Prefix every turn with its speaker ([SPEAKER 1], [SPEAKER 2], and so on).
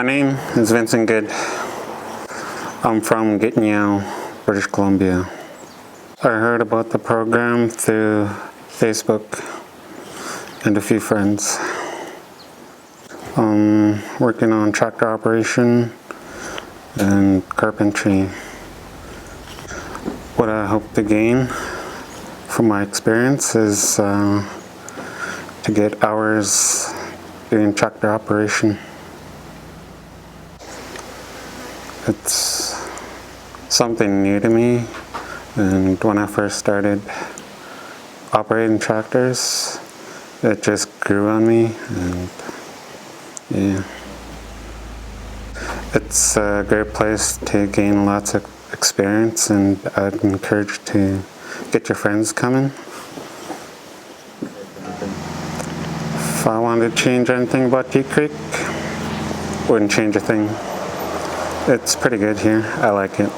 [SPEAKER 1] My name is Vincent Good. I'm from Gatineau, British Columbia. I heard about the program through Facebook and a few friends. I'm working on tractor operation and carpentry. What I hope to gain from my experience is to get hours doing tractor operation. It's something new to me, and when I first started operating tractors, it just grew on me, and yeah. It's a great place to gain lots of experience, and I'd encourage to get your friends coming. If I wanted to change anything about Deep Creek, wouldn't change a thing. It's pretty good here. I like it.